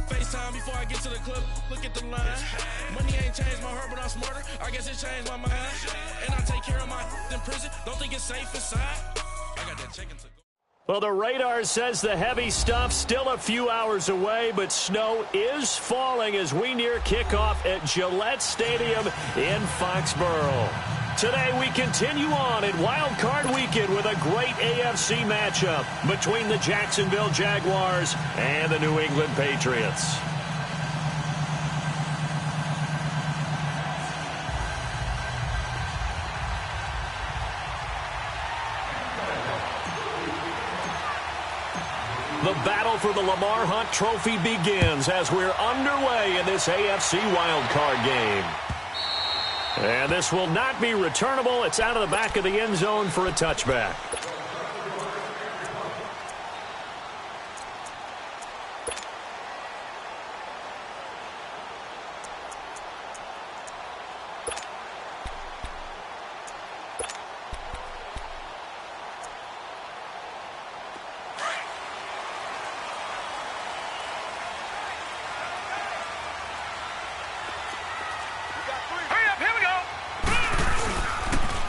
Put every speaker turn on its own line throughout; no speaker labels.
FaceTime before I get to the club, look at the line. Money ain't changed my heart, but I'm smarter. I guess it changed my mind. And I take care of my in prison. Don't think it's safe inside. I got that chicken to go.
Well, the radar says the heavy stuff still a few hours away, but snow is falling as we near kickoff at Gillette Stadium in Foxborough. Today we continue on in Wild Card Weekend with a great AFC matchup between the Jacksonville Jaguars and the New England Patriots. The battle for the Lamar Hunt Trophy begins as we're underway in this AFC wildcard game. And this will not be returnable. It's out of the back of the end zone for a touchback.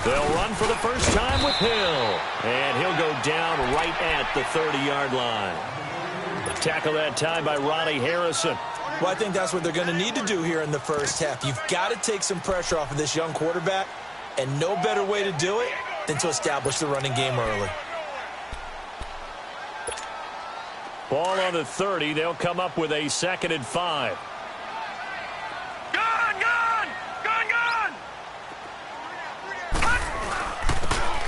They'll run for the first time with Hill. And he'll go down right at the 30-yard line. Tackle that time by Ronnie Harrison.
Well, I think that's what they're going to need to do here in the first half. You've got to take some pressure off of this young quarterback, and no better way to do it than to establish the running game early.
Ball on the 30. They'll come up with a 2nd and 5.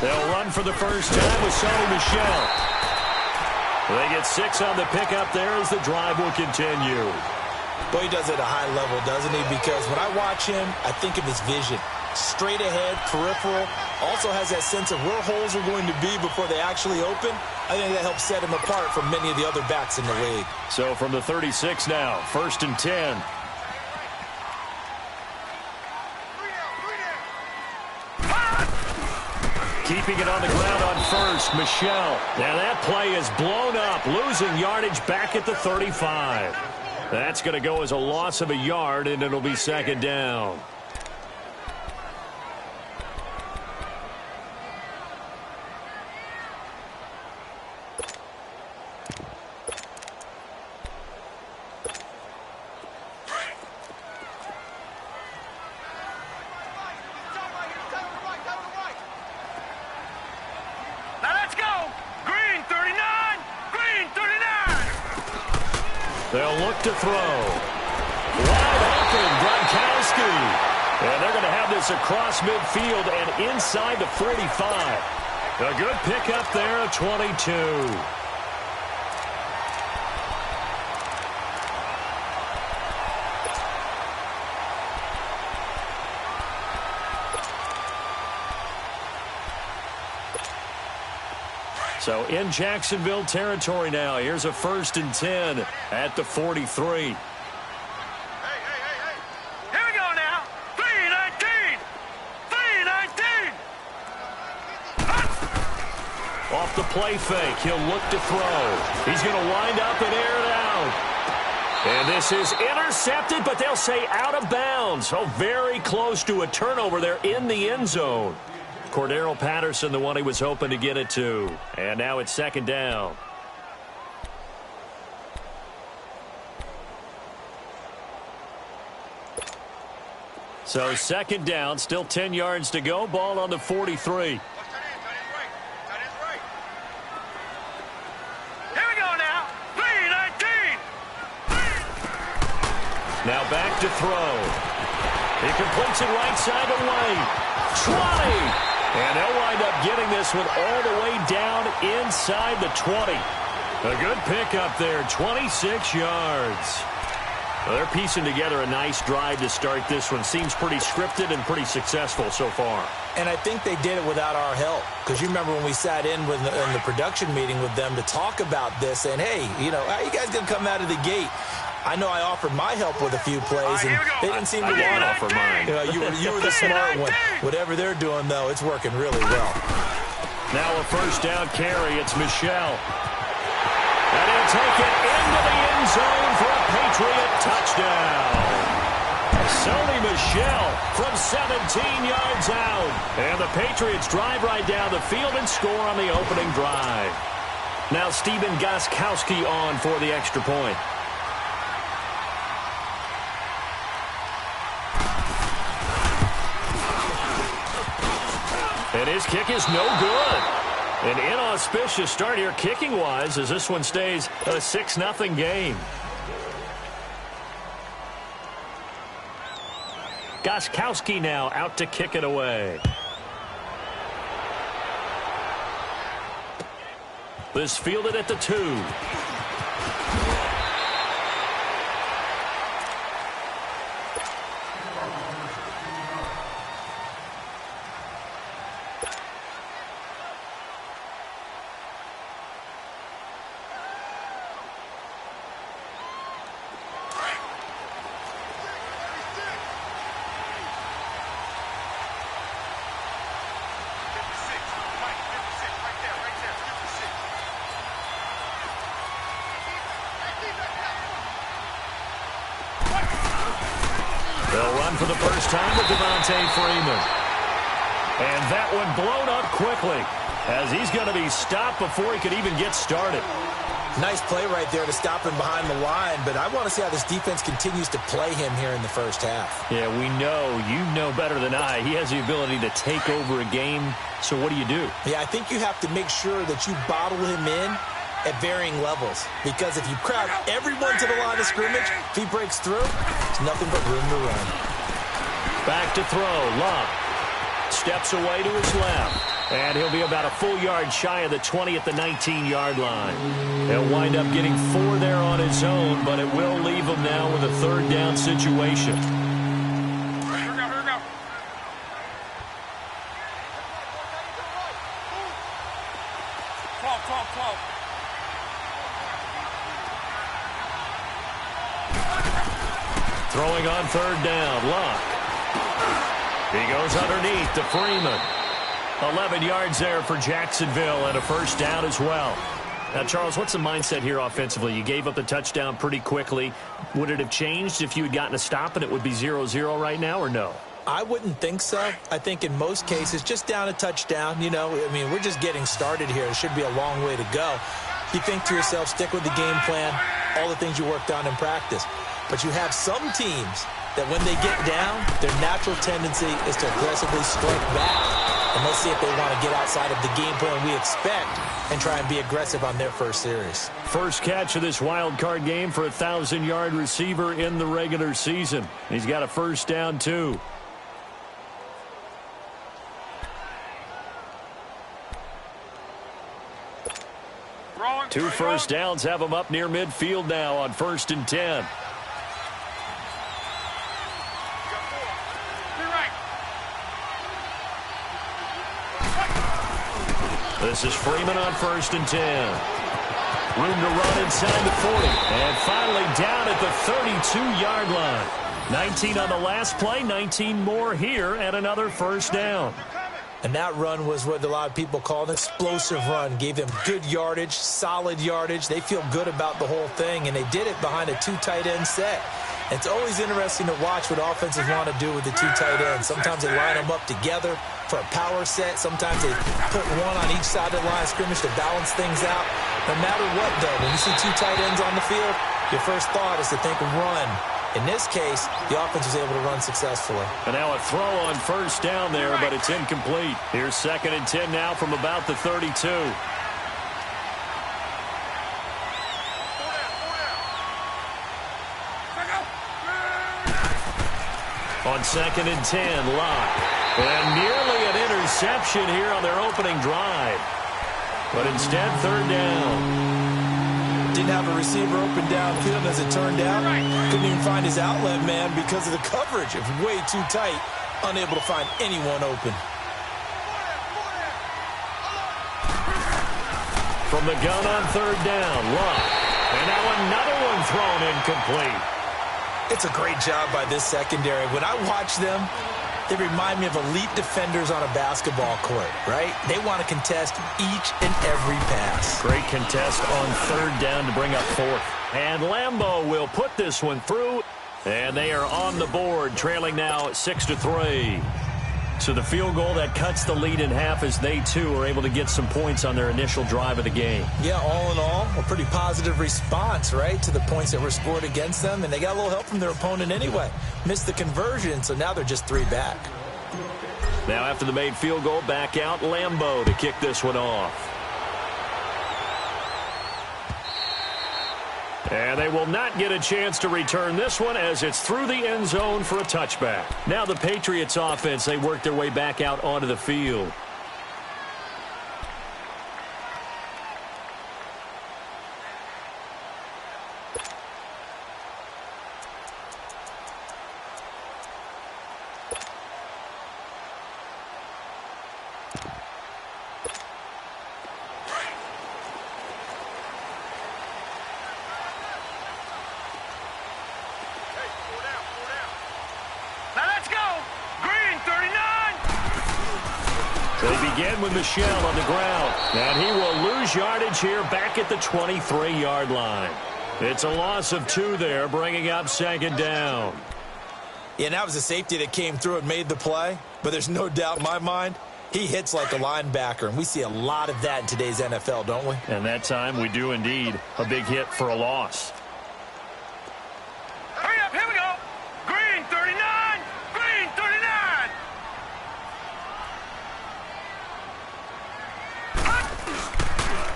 They'll run for the first time with Sonny Michel. They get 6 on the pickup there as the drive will continue.
Boy, he does it at a high level, doesn't he? Because when I watch him, I think of his vision. Straight ahead, peripheral. Also has that sense of where holes are going to be before they actually open. I think that helps set him apart from many of the other backs in the league.
So from the 36 now, 1st and 10. Keeping it on the ground on first, Michel. Now that play is blown up, losing yardage back at the 35. That's going to go as a loss of a yard, and it'll be 2nd down. They'll look to throw. Wide open, Gronkowski. And they're going to have this across midfield and inside the 45. A good pickup there at 22. So in Jacksonville territory now. Here's a 1st and 10 at the 43.
Hey. Here we go now. 3-19. 3-19.
Off the play fake. He'll look to throw. He's going to wind up and air it out. And this is intercepted, but they'll say out of bounds. So very close to a turnover there in the end zone. Cordero Patterson, the one he was hoping to get it to. And now it's 2nd down. So 2nd down, still 10 yards to go. Ball on the 43.
Here we go now. 3-19.
Now back to throw. He completes it right side away. 20. And they'll wind up getting this one all the way down inside the 20. A good pickup there, 26 yards. Well, they're piecing together a nice drive to start this one. Seems pretty scripted and pretty successful so far.
And I think they did it without our help. Because you remember when we sat in the production meeting with them to talk about this, saying, hey, how you guys going to come out of the gate? I know I offered my help with a few plays, and they didn't seem to want to offer mine. You were the smart one. Whatever they're doing, though, it's working really well.
Now a 1st down carry. It's Michel. And it's take it into the end zone for a Patriot touchdown. Sony Michel from 17 yards out. And the Patriots drive right down the field and score on the opening drive. Now Stephen Gostkowski on for the extra point. And his kick is no good. An inauspicious start here kicking-wise as this one stays a 6-0 game. Gostkowski now out to kick it away. This fielded at the 2. They'll run for the first time with Devontae Freeman. And that one blown up quickly as he's going to be stopped before he could even get started.
Nice play right there to stop him behind the line, but I want to see how this defense continues to play him here in the first half.
Yeah, we know. You know better than I. He has the ability to take over a game. So what do you do?
Yeah, I think you have to make sure that you bottle him in at varying levels, because if you crowd everyone to the line of scrimmage, if he breaks through, there's nothing but room to run.
Back to throw. Love steps away to his left, and he'll be about a full yard shy of the 20 at the 19-yard line. He'll wind up getting 4 there on his own, but it will leave him now with a third down situation.
Here we go. Close.
Throwing on third down, Luck. He goes underneath to Freeman. 11 yards there for Jacksonville and a first down as well. Now, Charles, what's the mindset here offensively? You gave up the touchdown pretty quickly. Would it have changed if you had gotten a stop and it would be 0-0 right now, or no?
I wouldn't think so. I think in most cases, just down a touchdown, we're just getting started here. It should be a long way to go. You think to yourself, stick with the game plan, all the things you worked on in practice. But you have some teams that when they get down, their natural tendency is to aggressively strike back. And let's see if they want to get outside of the game plan we expect and try and be aggressive on their first series.
First catch of this wild card game for a 1,000-yard receiver in the regular season. He's got a first down, too. Two first downs have him up near midfield now on 1st and 10. This is Freeman on 1st and 10. Room to run inside the 40. And finally down at the 32-yard line. 19 on the last play, 19 more here, and another first down.
And that run was what a lot of people call an explosive run. Gave them good yardage, solid yardage. They feel good about the whole thing, and they did it behind a 2 tight end set. And it's always interesting to watch what offenses want to do with the 2 tight ends. Sometimes they line them up together for a power set. Sometimes they put one on each side of the line of scrimmage to balance things out. No matter what, though, when you see 2 tight ends on the field, your first thought is to think run. In this case, the offense was able to run successfully.
And now a throw on first down there, but it's incomplete. Here's 2nd and 10 now from about the 32. On 2nd and 10, Locke. And nearly an interception here on their opening drive. But instead, 3rd down.
Didn't have a receiver open downfield, as it turned out. Couldn't even find his outlet man because of the coverage. It was way too tight. Unable to find anyone open.
From the gun on 3rd down, Locke. And now another one thrown incomplete.
It's a great job by this secondary. When I watch them, They remind me of elite defenders on a basketball court, right? They want to contest each and every pass.
Great contest on third down to bring up fourth. And Lambeau will put this one through. And they are on the board, trailing now 6-3. So the field goal that cuts the lead in half as they, too, are able to get some points on their initial drive of the game.
Yeah, all in all, a pretty positive response, right, to the points that were scored against them. And they got a little help from their opponent anyway. Missed the conversion, so now they're just 3 back.
Now after the made field goal, back out Lambeau to kick this one off. And they will not get a chance to return this one as it's through the end zone for a touchback. Now the Patriots offense, they work their way back out onto the field. They begin with Michel on the ground, and he will lose yardage here back at the 23-yard line. It's a loss of 2 there, bringing up second down.
Yeah, and that was a safety that came through and made the play, but there's no doubt in my mind, he hits like a linebacker, and we see a lot of that in today's NFL, don't we?
And that time we do indeed. A big hit for a loss.
Hurry up, here we go. Green 39, green 39.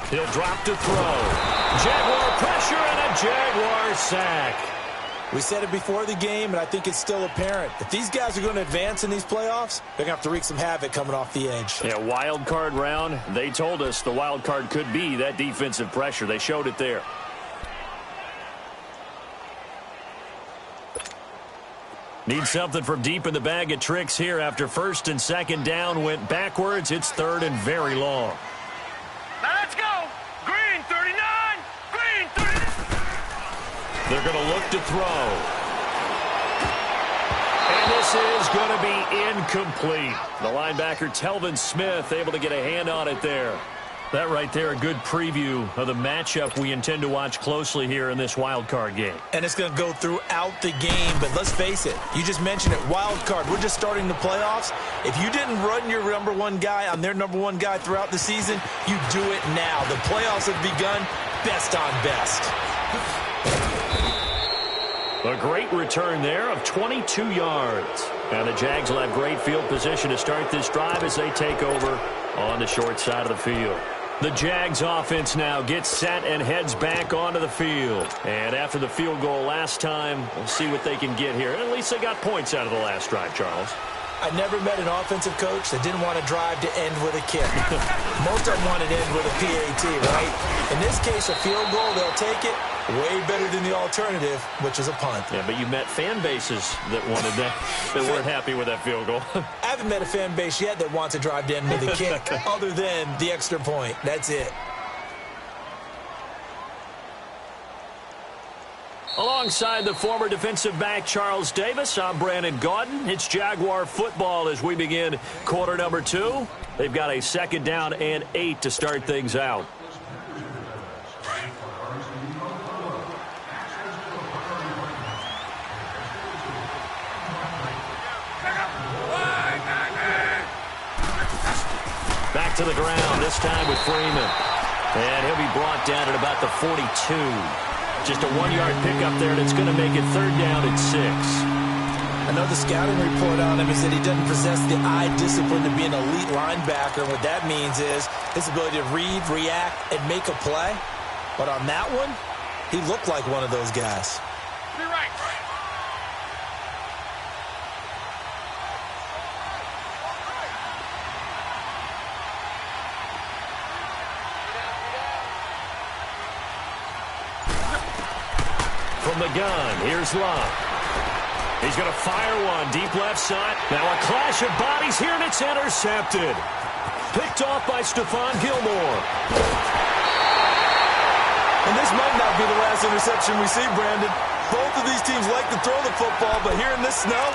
He'll drop to throw. Jaguar pressure and a Jaguar sack.
We said it before the game, and I think it's still apparent. If these guys are going to advance in these playoffs, they're going to have to wreak some havoc coming off the edge.
Yeah, wild card round. They told us the wild card could be that defensive pressure. They showed it there. Need something from deep in the bag of tricks here after first and second down went backwards. It's third and very long.
Now let's go. Green 39, green 39.
They're going to look to throw. And this is going to be incomplete. The linebacker, Telvin Smith, able to get a hand on it there. That right there, a good preview of the matchup we intend to watch closely here in this wild card game.
And it's going to go throughout the game, but let's face it, you just mentioned it, wild card. We're just starting the playoffs. If you didn't run your number one guy on their number one guy throughout the season, you do it now. The playoffs have begun, best on best.
A great return there of 22 yards. And the Jags will have great field position to start this drive as they take over on the short side of the field. The Jags offense now gets set and heads back onto the field. And after the field goal last time, we'll see what they can get here. At least they got points out of the last drive, Charles.
I never met an offensive coach that didn't want to drive to end with a kick. Most of them want to end with a PAT, right? In this case, a field goal, they'll take it. Way better than the alternative, which is a punt.
Yeah, but you met fan bases that wanted that, that weren't happy with that field goal.
I haven't met a fan base yet that wants to drive to end with a kick other than the extra point. That's it.
Alongside the former defensive back Charles Davis, I'm Brandon Gaudin. It's Jaguar football as we begin quarter number 2. They've got a second down and 8 to start things out. Back to the ground, this time with Freeman. And he'll be brought down at about the 42. Just a 1-yard pickup there, and it's going to make it third down and 6.
I know the scouting report on him is that he doesn't possess the eye discipline to be an elite linebacker. What that means is his ability to read, react, and make a play. But on that one, he looked like one of those guys.
Be right.
From the gun, here's Love. He's going to fire one deep left side. Now a clash of bodies here, and it's intercepted. Picked off by Stephon Gilmore.
And this might not be the last interception we see, Brandon. Both of these teams like to throw the football, but here in this snow,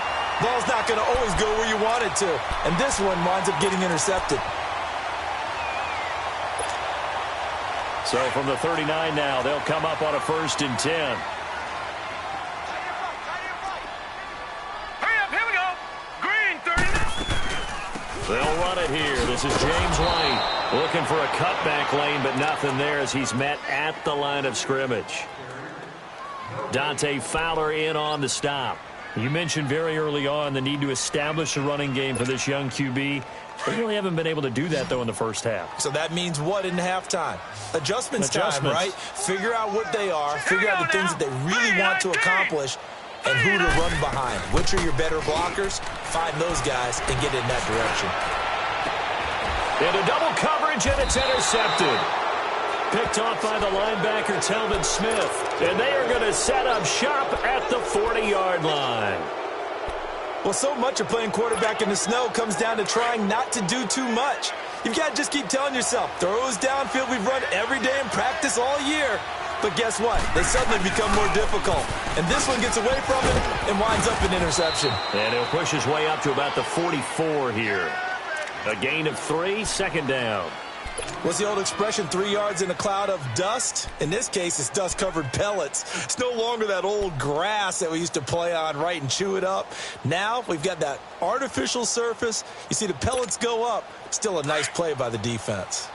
Ball's not going to always go where you want it to. And this one winds up getting intercepted.
So from the 39 now, they'll come up on a 1st and 10.
Hurry up, here we go. Green 39.
They'll run it here. This is James White looking for a cutback lane, but nothing there as he's met at the line of scrimmage. Dante Fowler in on the stop. You mentioned very early on the need to establish a running game for this young QB. They really haven't been able to do that, though, in the first half.
So that means what in halftime? Adjustments time, right? Figure out what they are, figure out the things that they really want to accomplish, and who to run behind. Which are your better blockers? Find those guys and get in that direction.
Into double coverage, and it's intercepted. Picked off by the linebacker, Telvin Smith. And they are going to set up shop at the 40-yard line.
Well, so much of playing quarterback in the snow comes down to trying not to do too much. You've got to just keep telling yourself, throws downfield we've run every day in practice all year. But guess what? They suddenly become more difficult. And this one gets away from him and winds up an interception.
And he'll push his way up to about the 44 here. A gain of 3, 2nd down.
What's the old expression, 3 yards in a cloud of dust? In this case, it's dust-covered pellets. It's no longer that old grass that we used to play on, right, and chew it up. Now we've got that artificial surface. You see the pellets go up. Still a nice play by the defense.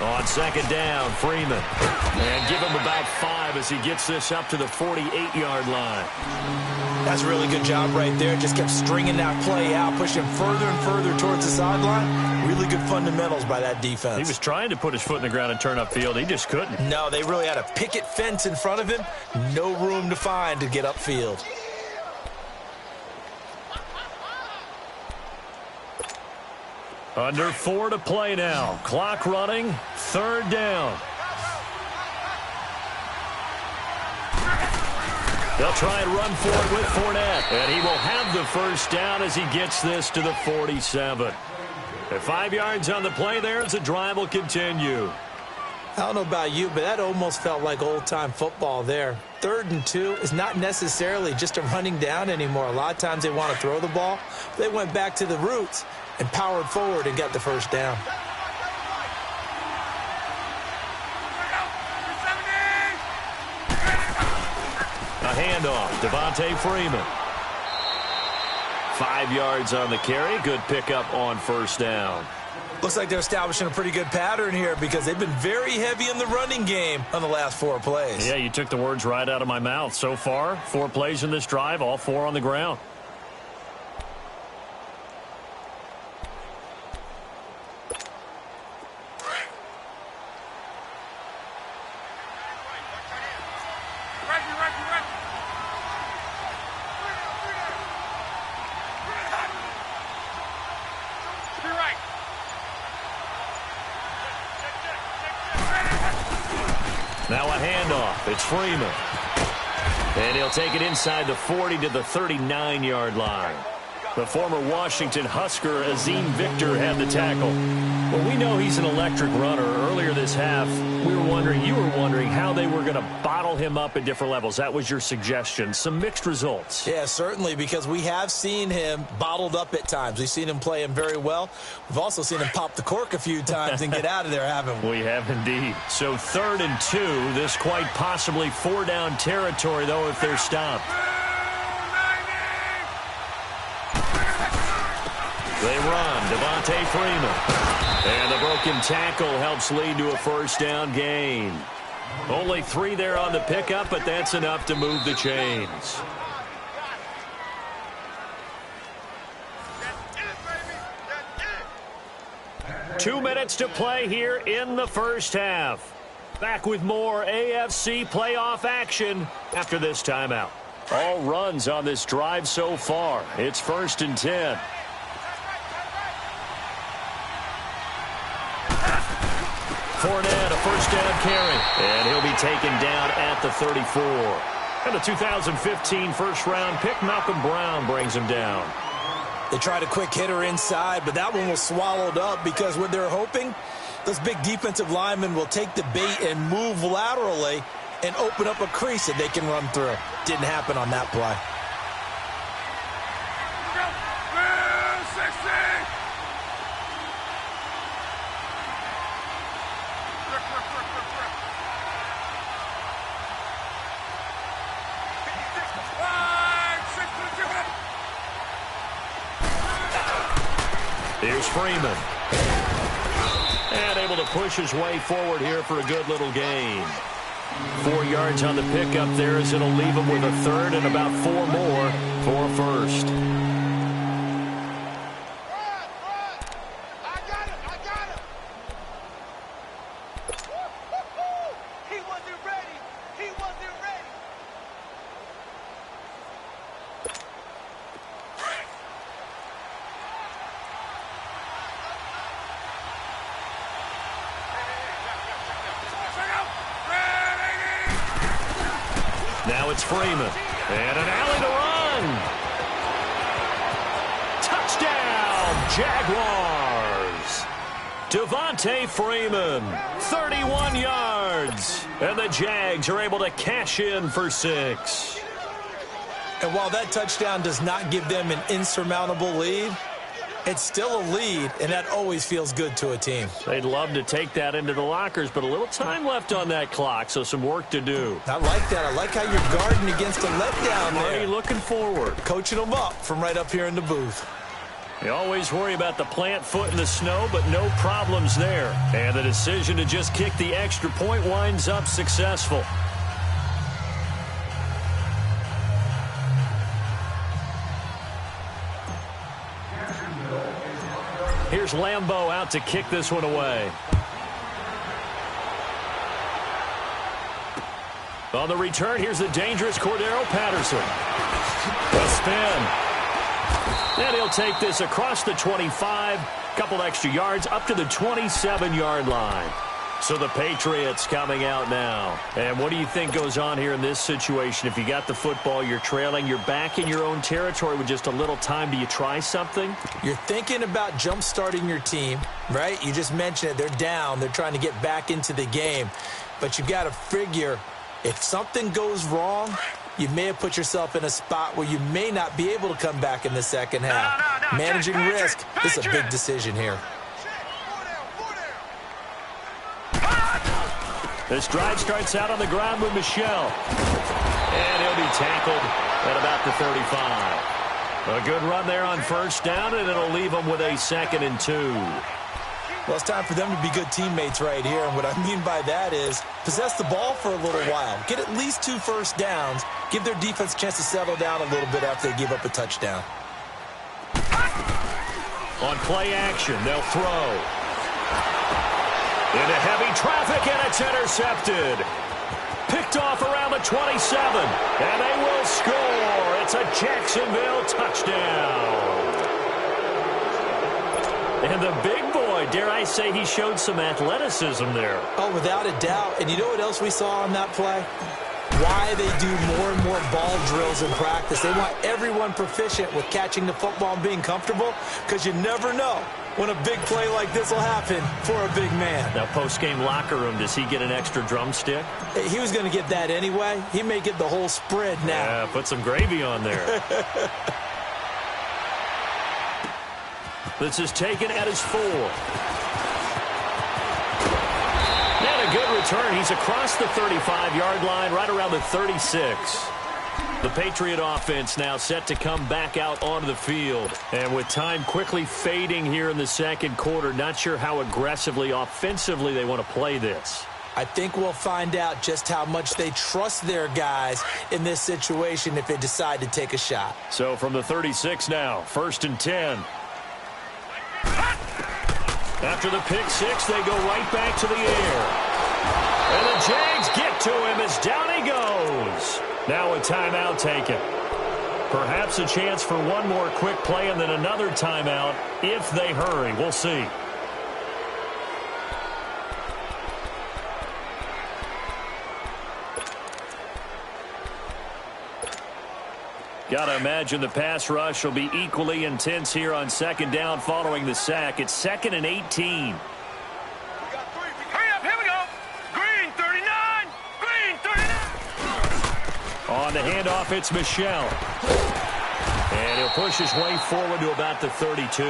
On 2nd down, Freeman. And give him about 5 as he gets this up to the 48-yard line.
That's a really good job right there. Just kept stringing that play out, pushing further and further towards the sideline. Really good fundamentals by that defense.
He was trying to put his foot in the ground and turn upfield. He just couldn't.
No, they really had a picket fence in front of him. No room to find to get upfield.
Under 4 to play now. Clock running. 3rd down. They'll try and run for it with Fournette. And he will have the 1st down as he gets this to the 47. At 5 yards on the play there as the drive will continue.
I don't know about you, but that almost felt like old-time football there. 3rd and 2 is not necessarily just a running down anymore. A lot of times they want to throw the ball. They went back to the roots and powered forward and got the 1st down.
A handoff, Devontae Freeman. 5 yards on the carry. Good pickup on 1st down.
Looks like they're establishing a pretty good pattern here because they've been very heavy in the running game on the last 4 plays.
Yeah, you took the words right out of my mouth. So far, 4 plays in this drive, all 4 on the ground. Now a handoff. It's Freeman. And he'll take it inside the 40 to the 39-yard line. The former Washington Husker, Azim Victor, had the tackle. Well, we know he's an electric runner. Earlier this half, you were wondering how they were going to bottle him up at different levels. That was your suggestion. Some mixed results.
Yeah, certainly, because we have seen him bottled up at times. We've seen him play him very well. We've also seen him pop the cork a few times and get out of there, haven't we?
We have indeed. So 3rd and 2, this quite possibly 4-down territory, though, if they're stopped. They run, Devontae Freeman. And the broken tackle helps lead to a 1st down gain. Only 3 there on the pickup, but that's enough to move the chains. Two minutes to play here in the 1st half. Back with more AFC playoff action after this timeout. All runs on this drive so far. It's 1st and 10. Fournette, a 1st down carry. And he'll be taken down at the 34. And the 2015 1st-round pick, Malcolm Brown, brings him down.
They tried a quick hitter inside, but that one was swallowed up because what they're hoping Those big defensive linemen will take the bait and move laterally and open up a crease that they can run through. Didn't happen on that play.
Here's Freeman. And able to push his way forward here for a good little gain. 4 yards on the pickup there as it'll leave him with a third and about 4 more for a first. Now it's Freeman. And an alley to run. Touchdown, Jaguars. Devontae Freeman, 31 yards. And the Jags are able to cash in for 6.
And while that touchdown does not give them an insurmountable lead, it's still a lead, and that always feels good to a team.
They'd love to take that into the lockers, but a little time left on that clock, so some work to do.
I like that. I like how you're guarding against a letdown there.
Already looking forward.
Coaching them up from right up here in the booth.
You always worry about the plant foot in the snow, but no problems there. And the decision to just kick the extra point winds up successful. Here's Lambeau out to kick this one away. On the return, here's the dangerous Cordero Patterson. A spin. And he'll take this across the 25, couple extra yards up to the 27-yard line. So the Patriots coming out now. And what do you think goes on here in this situation? If you got the football, you're trailing, you're back in your own territory with just a little time. Do you try something?
You're thinking about jump-starting your team, right? You just mentioned it. They're down. They're trying to get back into the game. But you've got to figure if something goes wrong, you may have put yourself in a spot where you may not be able to come back in the second half.
No,
Managing risk, this is a big decision here.
This drive starts out on the ground with Michel. And he'll be tackled at about the 35. A good run there on first down, and it'll leave them with a 2nd and 2.
Well, it's time for them to be good teammates right here. And what I mean by that is possess the ball for a little while. Get at least 2 first downs. Give their defense a chance to settle down a little bit after they give up a touchdown.
On play action, they'll throw. Into heavy traffic, and it's intercepted. Picked off around the 27, and they will score. It's a Jacksonville touchdown. And the big boy, dare I say, he showed some athleticism there.
Oh, without a doubt. And you know what else we saw on that play? Why they do more and more ball drills in practice. They want everyone proficient with catching the football and being comfortable, because you never know when a big play like this will happen for a big man.
Now, post-game locker room, does he get an extra drumstick?
He was going to get that anyway. He may get the whole spread now.
Yeah, put some gravy on there. This is taken at his 4. And a good return. He's across the 35-yard line, right around the 36. The Patriot offense now set to come back out onto the field. And with time quickly fading here in the second quarter, not sure how aggressively, offensively they want to play this.
I think we'll find out just how much they trust their guys in this situation if they decide to take a shot.
So from the 36 now, 1st and 10. After the pick 6, they go right back to the air. And the Jags get to him as down he goes. Now a timeout taken. Perhaps a chance for one more quick play and then another timeout if they hurry. We'll see. Got to imagine the pass rush will be equally intense here on 2nd down following the sack. It's 2nd and 18. On the handoff, it's Michel. And he'll push his way forward to about the 32.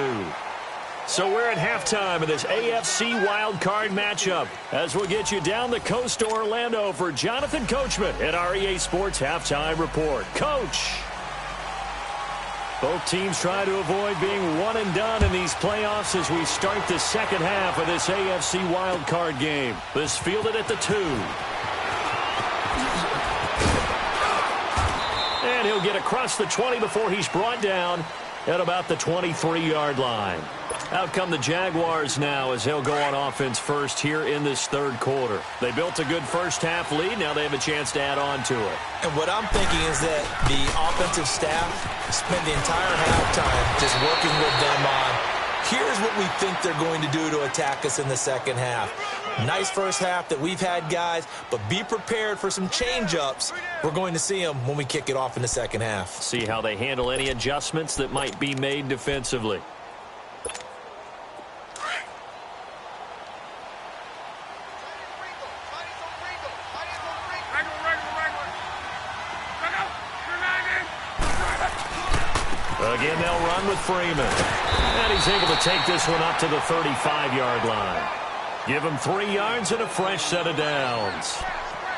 So we're at halftime of this AFC Wild Card matchup as we'll get you down the coast to Orlando for Jonathan Coachman at our EA Sports Halftime Report. Coach! Both teams try to avoid being one and done in these playoffs as we start the second half of this AFC Wild Card game. This fielded at the 2. And he'll get across the 20 before he's brought down at about the 23-yard line. Out come the Jaguars now as they'll go on offense first here in this third quarter. They built a good first-half lead. Now they have a chance to add on to it.
And what I'm thinking is that the offensive staff spent the entire halftime just working with them on, here's what we think they're going to do to attack us in the second half. Nice first half that we've had, guys, but be prepared for some change-ups. We're going to see them when we kick it off in the second half.
See how they handle any adjustments that might be made defensively. Again, they'll run with Freeman. And he's able to take this one up to the 35-yard line. Give him 3 yards and a fresh set of downs.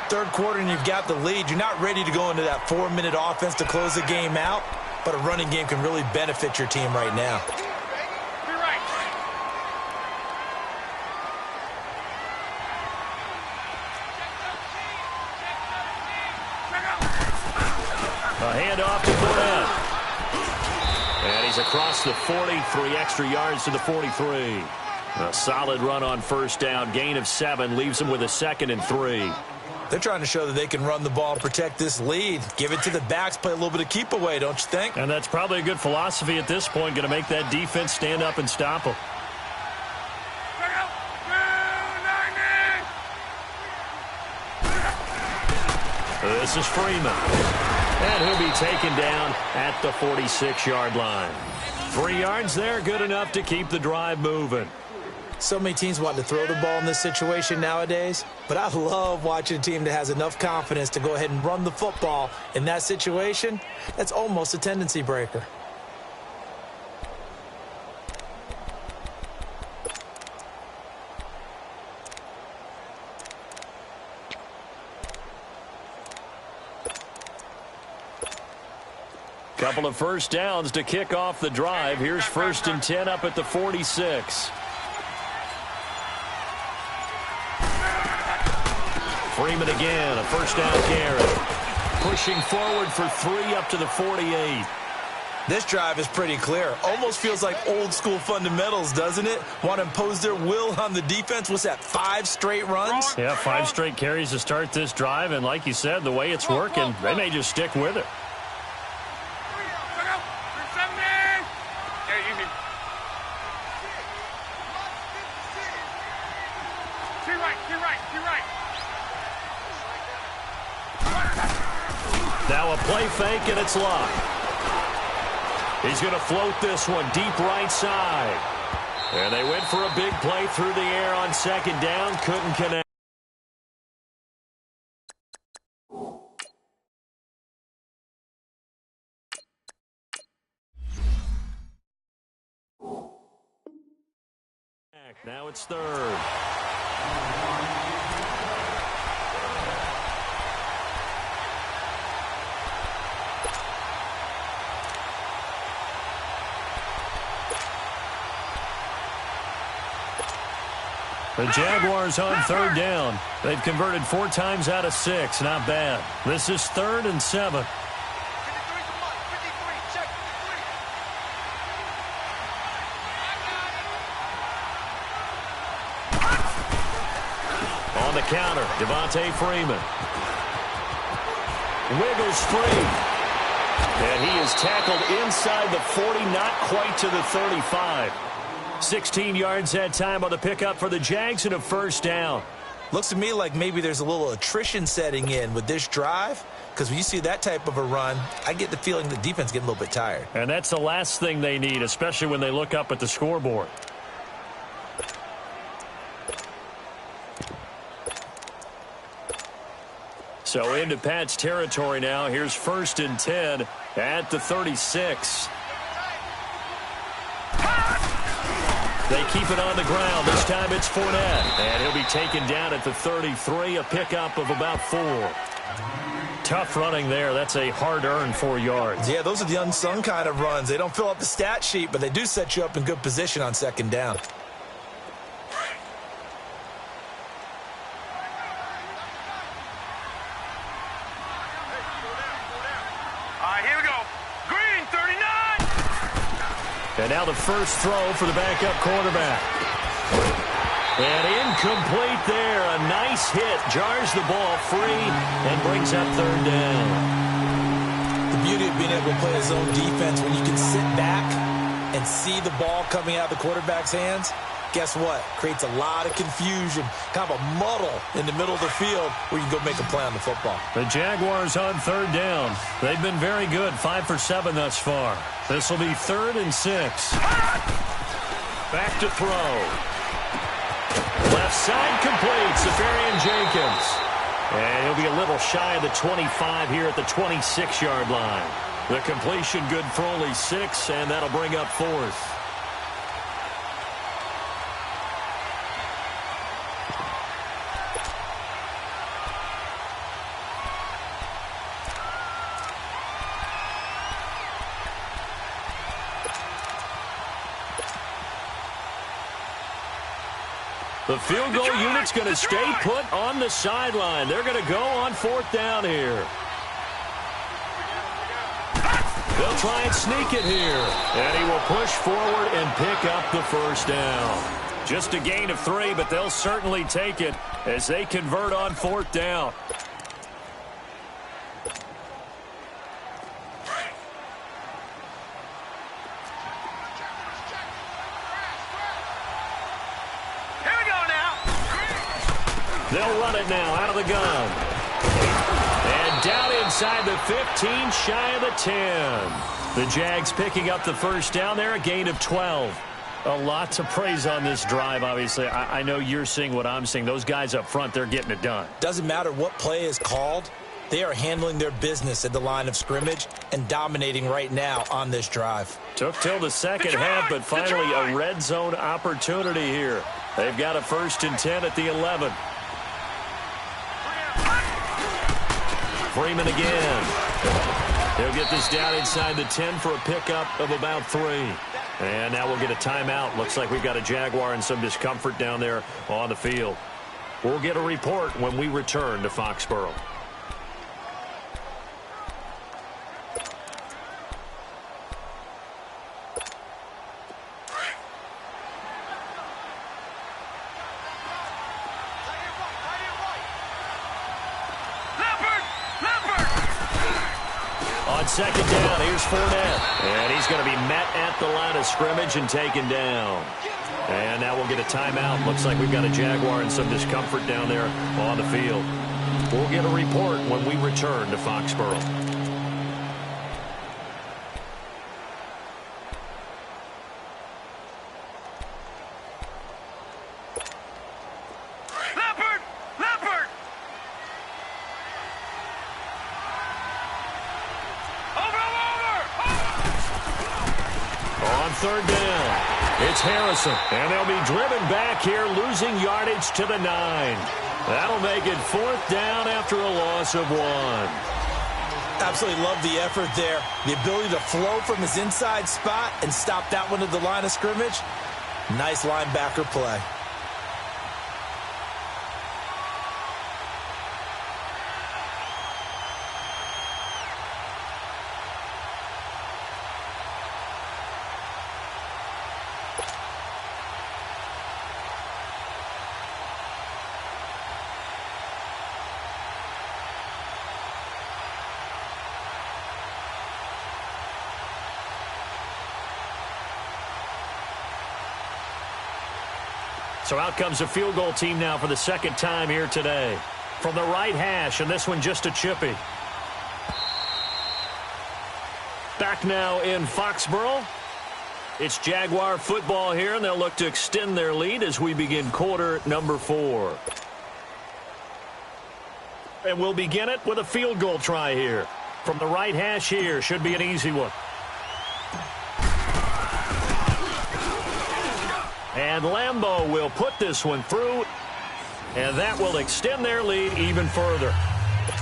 Third quarter and you've got the lead. You're not ready to go into that 4-minute offense to close the game out, but a running game can really benefit your team right now.
A handoff to Fournette. And he's across the 40, 3 extra yards to the 43. A solid run on first down. Gain of 7 leaves him with a 2nd and 3.
They're trying to show that they can run the ball and protect this lead. Give it to the backs, play a little bit of keep away, don't you think?
And that's probably a good philosophy at this point. Going to make that defense stand up and stop them. This is Freeman. And he'll be taken down at the 46-yard line. 3 yards there, good enough to keep the drive moving.
So many teams want to throw the ball in this situation nowadays, but I love watching a team that has enough confidence to go ahead and run the football in that situation. That's almost a tendency breaker.
Couple of first downs to kick off the drive. Here's 1st and 10 up at the 46. Freeman again, a first down carry. Pushing forward for 3 up to the 48.
This drive is pretty clear. Almost feels like old school fundamentals, doesn't it? Want to impose their will on the defense. What's that, 5 straight runs?
Yeah, 5 straight carries to start this drive. And like you said, the way it's working, they may just stick with it. Now a play fake, and it's locked. He's going to float this one deep right side. And they went for a big play through the air on 2nd down. Couldn't connect. Now it's 3rd. The Jaguars on 3rd down. They've converted 4 times out of 6. Not bad. This is 3rd and 7. On the counter, Devontae Freeman. Wiggles free. And he is tackled inside the 40, not quite to the 35. 16 yards that time on the pickup for the Jags and a first down.
Looks to me like maybe there's a little attrition setting in with this drive, because when you see that type of a run, I get the feeling the defense getting a little bit tired.
And that's the last thing they need, especially when they look up at the scoreboard. So into Pat's territory now. Here's 1st and 10 at the 36. They keep it on the ground. This time it's Fournette. And he'll be taken down at the 33, a pickup of about 4. Tough running there. That's a hard-earned 4 yards.
Yeah, those are the unsung kind of runs. They don't fill up the stat sheet, but they do set you up in good position on 2nd down.
Here we go. Green, 39.
And now the first throw for the backup quarterback. And incomplete there. A nice hit. Jars the ball free and brings up 3rd down.
The beauty of being able to play a zone defense when you can sit back and see the ball coming out of the quarterback's hands, guess what? Creates a lot of confusion, kind of a muddle in the middle of the field where you can go make a play on the football.
The Jaguars on 3rd down. They've been very good, 5 for 7 thus far. This will be 3rd and 6. Back to throw. Left side complete, Safarian Jenkins. And he'll be a little shy of the 25 here at the 26-yard line. The completion good for only 6, and that'll bring up 4th. The field goal unit's going to stay put on the sideline. They're going to go on 4th down here. They'll try and sneak it here. And he will push forward and pick up the 1st down. Just a gain of 3, but they'll certainly take it as they convert on 4th down. They'll run it now out of the gun. And down inside the 15, shy of the 10. The Jags picking up the 1st down there, a gain of 12. A lot to praise on this drive, obviously. I know you're seeing what I'm seeing. Those guys up front, they're getting it done.
Doesn't matter what play is called. They are handling their business at the line of scrimmage and dominating right now on this drive.
Took till the second half, but finally a red zone opportunity here. They've got a 1st and 10 at the 11. Freeman again. He'll get this down inside the 10 for a pickup of about 3. And now we'll get a timeout. Looks like we've got a Jaguar and some discomfort down there on the field. We'll get a report when we return to Foxborough. On 2nd down, here's Fournette. And he's going to be met at the line of scrimmage and taken down. And now we'll get a timeout. Looks like we've got a Jaguar and some discomfort down there on the field. We'll get a report when we return to Foxborough. On 3rd down, it's Harrison, and they'll be driven back here, losing yardage to the 9. That'll make it 4th down after a loss of 1.
Absolutely love the effort there. The ability to flow from his inside spot and stop that one at the line of scrimmage. Nice linebacker play.
So out comes a field goal team now for the 2nd time here today. From the right hash, and this one just a chippy. Back now in Foxborough. It's Jaguar football here, and they'll look to extend their lead as we begin quarter number 4. And we'll begin it with a field goal try here. From the right hash here, should be an easy one. And Lambeau will put this one through, and that will extend their lead even further.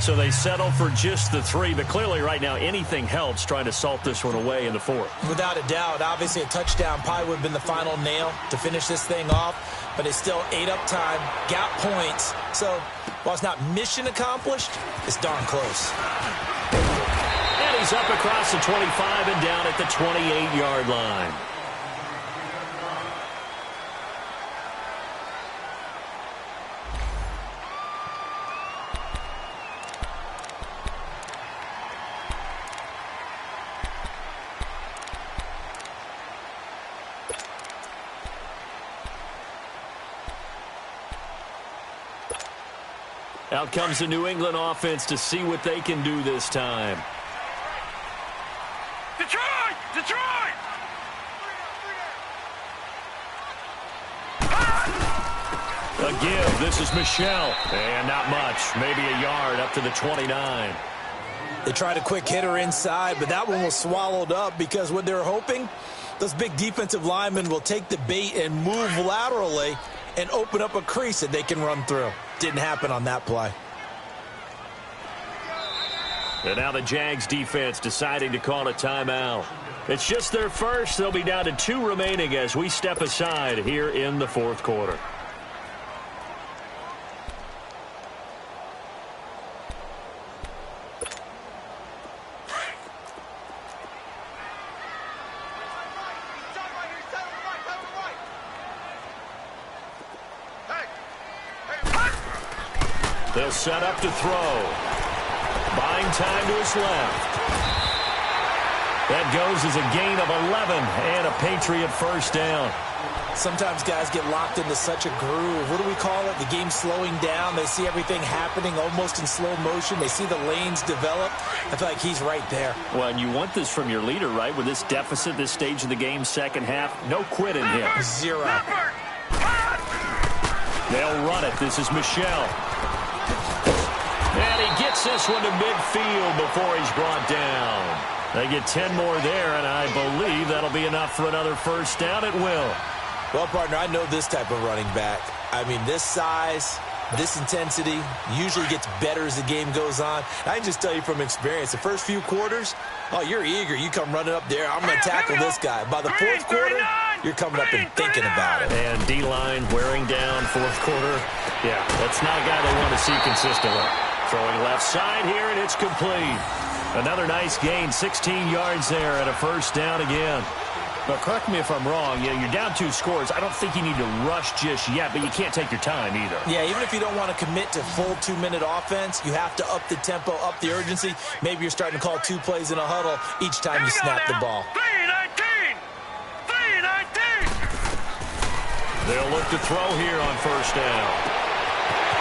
So they settle for just the 3, but clearly right now anything helps trying to salt this one away in the 4th.
Without a doubt, obviously a touchdown probably would have been the final nail to finish this thing off, but it's still ate up time, got points. So while it's not mission accomplished, it's darn close.
And he's up across the 25 and down at the 28-yard line. Out comes the New England offense to see what they can do this time.
Detroit! Detroit!
A give. This is Michelle. And not much. Maybe a yard up to the 29.
They tried a quick hitter inside, but that one was swallowed up because what they're hoping, those big defensive linemen will take the bait and move laterally and open up a crease that they can run through. Didn't happen on that play.
And now the Jags defense deciding to call a timeout. It's just their first. They'll be down to 2 remaining as we step aside here in the 4th quarter. They'll set up to throw. Buying time to his left. That goes as a gain of 11 and a Patriot first down.
Sometimes guys get locked into such a groove. What do we call it? The game's slowing down. They see everything happening almost in slow motion. They see the lanes develop. I feel like he's right there.
Well, and you want this from your leader, right? With this deficit, this stage of the game, second half, no quit in him.
0.
They'll run it. This is Michelle. And he gets this one to midfield before he's brought down. They get 10 more there, and I believe that'll be enough for another first down. It will.
Well, partner, I know this type of running back. I mean, this size, this intensity usually gets better as the game goes on. I can just tell you from experience, the first few quarters, oh, you're eager. You come running up there. I'm going to tackle this guy. By the 4th quarter, you're coming up and thinking about it.
And D-line wearing down 4th quarter. Yeah, that's not a guy they want to see consistently. Throwing left side here, and it's complete. Another nice gain, 16 yards there and a first down again. But correct me if I'm wrong, you're down 2 scores. I don't think you need to rush just yet, but you can't take your time either.
Yeah, even if you don't want to commit to full 2-minute offense, you have to up the tempo, up the urgency. Maybe you're starting to call 2 plays in a huddle each time you snap the ball.
3-19! 3-19!
They'll look to throw here on first down.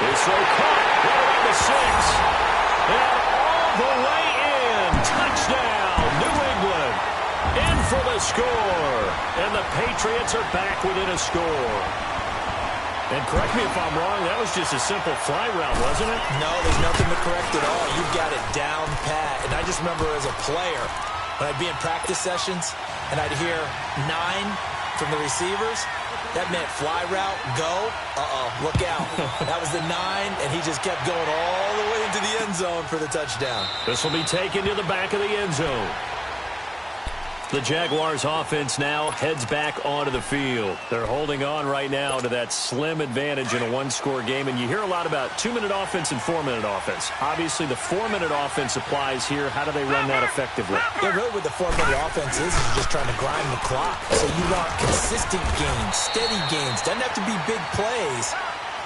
This throw caught right around the 6. And all the way in. Touchdown, New England. In for the score. And the Patriots are back within a score. And correct me if I'm wrong, that was just a simple fly route, wasn't it?
No, there's nothing to correct at all. You've got it down pat. And I just remember as a player, when I'd be in practice sessions and I'd hear 9 from the receivers, that meant fly route, go, look out. That was the 9, and he just kept going all the way into the end zone for the touchdown.
This will be taken to the back of the end zone. The Jaguars offense now heads back onto the field. They're holding on right now to that slim advantage in a 1-score game, and you hear a lot about 2-minute offense and 4-minute offense. Obviously, the 4-minute offense applies here. How do they run that effectively?
Yeah, really what the 4-minute offense is just trying to grind the clock. So you want consistent gains, steady gains. Doesn't have to be big plays,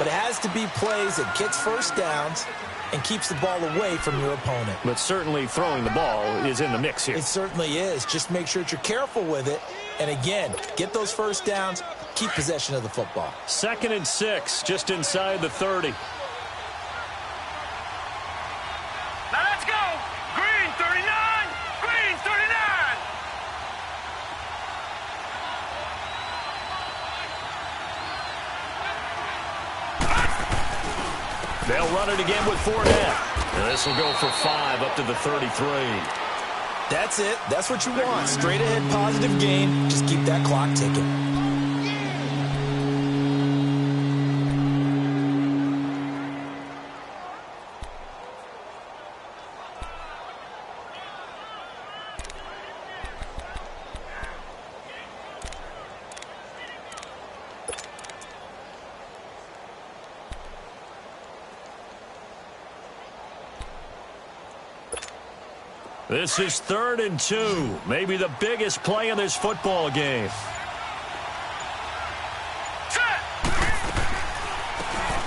but it has to be plays that gets first downs and keeps the ball away from your opponent.
But certainly throwing the ball is in the mix here.
It certainly is. Just make sure that you're careful with it. And again, get those first downs, keep possession of the football.
2nd and 6, just inside the 30.
Now let's go! Green 39! Green 39!
They'll run it again with Fournette. And this will go for 5 up to the 33.
That's it. That's what you want. Straight ahead positive gain. Just keep that clock ticking.
This is 3rd and 2. Maybe the biggest play in this football game.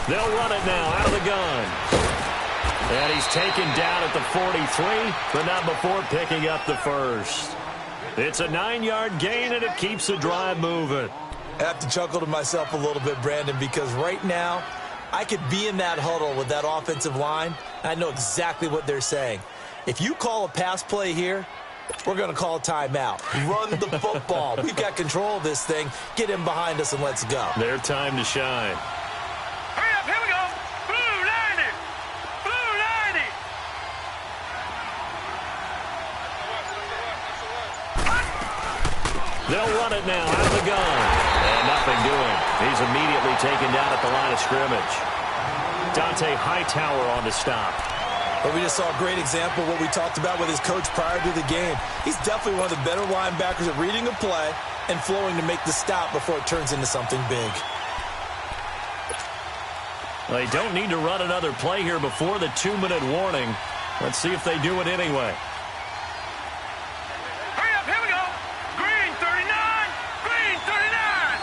They'll run it now out of the gun. And he's taken down at the 43, but not before picking up the first. It's a 9-yard gain, and it keeps the drive moving.
I have to chuckle to myself a little bit, Brandon, because right now I could be in that huddle with that offensive line, and I know exactly what they're saying. If you call a pass play here, we're going to call a timeout. Run the football. We've got control of this thing. Get him behind us and let's go.
Their time to shine.
Hurry up, here we go. Blue 90. Blue 90.
They'll run it now out of the gun. And nothing doing. He's immediately taken down at the line of scrimmage. Dante Hightower on the stop.
But we just saw a great example of what we talked about with his coach prior to the game. He's definitely one of the better linebackers at reading a play and flowing to make the stop before it turns into something big.
They don't need to run another play here before the 2-minute warning. Let's see if they do it anyway.
Hurry up, here we go. Green 39. Green 39.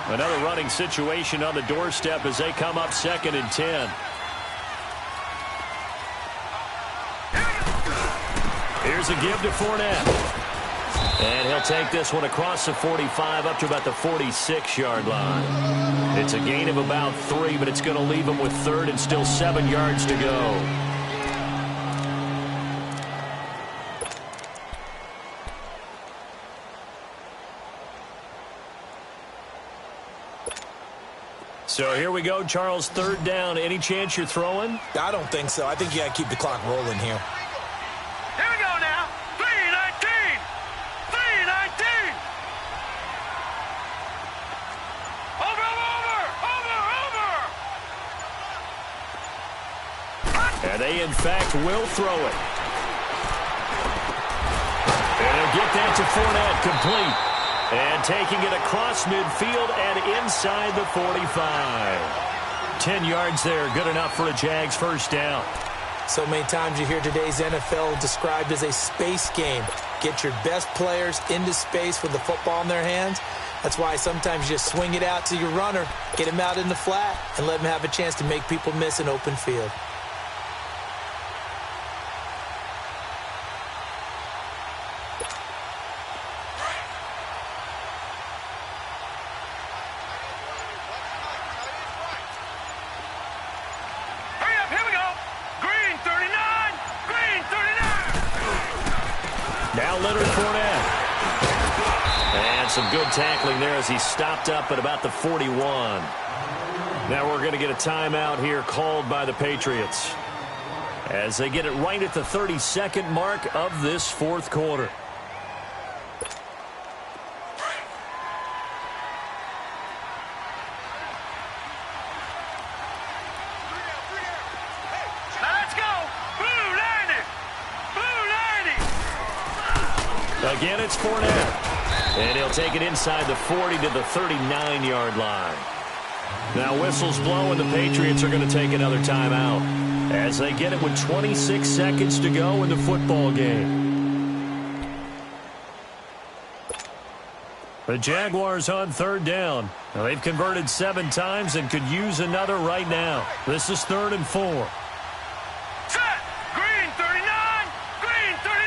Another running situation on the doorstep as they come up 2nd and 10. Here's a give to Fournette. And he'll take this one across the 45 up to about the 46-yard line. It's a gain of about 3, but it's going to leave him with 3rd and still 7 yards to go. So here we go, Charles, 3rd down. Any chance you're throwing?
I don't think so. I think you got to keep the clock rolling here.
Here we go now. 319. 319. Over.
And they, in fact, will throw it. And he'll get that to Fournette, complete. And taking it across midfield and inside the 45. 10 yards there, good enough for a Jags first down.
So many times you hear today's NFL described as a space game. Get your best players into space with the football in their hands. That's why sometimes you just swing it out to your runner, get him out in the flat, and let him have a chance to make people miss an open field.
Some good tackling there as he stopped up at about the 41. Now we're going to get a timeout here called by the Patriots as they get it right at the 32nd mark of this 4th quarter.
Let's go. Blue 90. Blue 90.
Again, it's Fournette. And he'll take it inside the 40 to the 39-yard line. Now whistles blow, and the Patriots are going to take another timeout as they get it with 26 seconds to go in the football game. The Jaguars on 3rd down. Now, they've converted 7 times and could use another right now. This is 3rd and 4.
Set. Green 39. Green 39.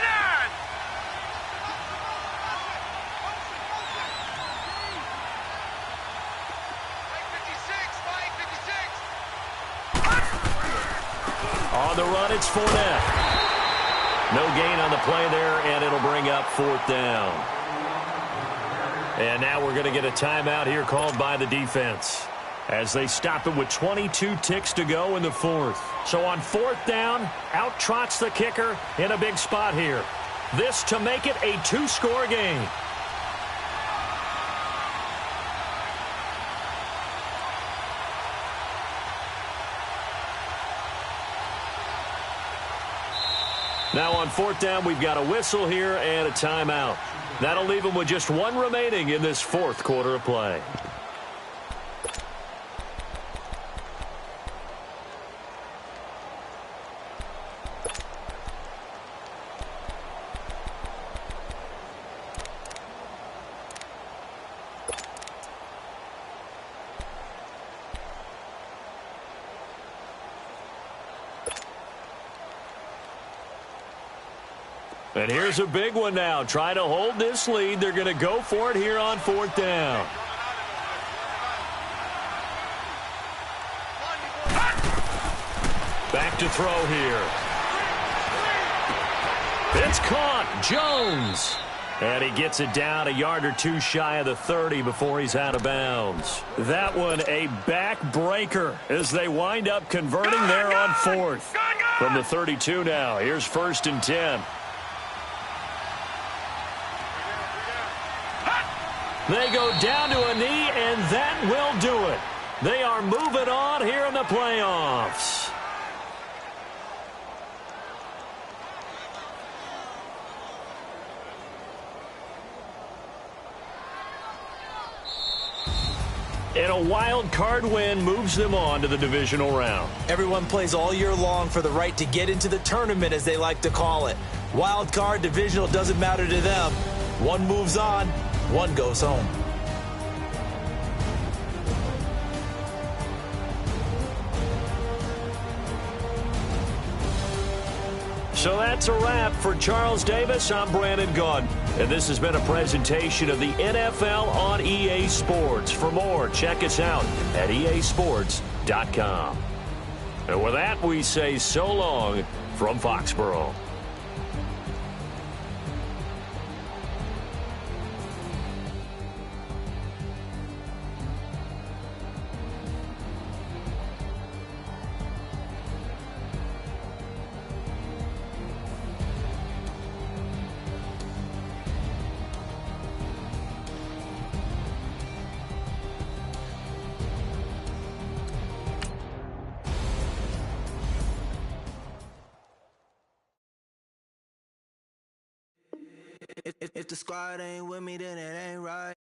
On the run, it's Fournette. No gain on the play there, and it'll bring up 4th down. And now we're going to get a timeout here called by the defense as they stop it with 22 ticks to go in the fourth. So on fourth down, out trots the kicker in a big spot here. This to make it a two-score game. Now on fourth down, we've got a whistle here and a timeout. That'll leave them with just one remaining in this fourth quarter of play. And here's a big one now. Trying to hold this lead. They're going to go for it here on fourth down. Back to throw here. It's caught. Jones. And he gets it down a yard or two shy of the 30 before he's out of bounds. That one a backbreaker as they wind up converting there on fourth. From the 32 now. Here's 1st and 10. They go down to a knee, and that will do it. They are moving on here in the playoffs. And a wild card win moves them on to the divisional round.
Everyone plays all year long for the right to get into the tournament, as they like to call it. Wild card, divisional, doesn't matter to them. One moves on, one goes home.
So that's a wrap for Charles Davis. I'm Brandon Gaudin, and this has been a presentation of the NFL on EA Sports. For more, check us out at easports.com. And with that, we say so long from Foxborough.
If the squad ain't with me, then it ain't right.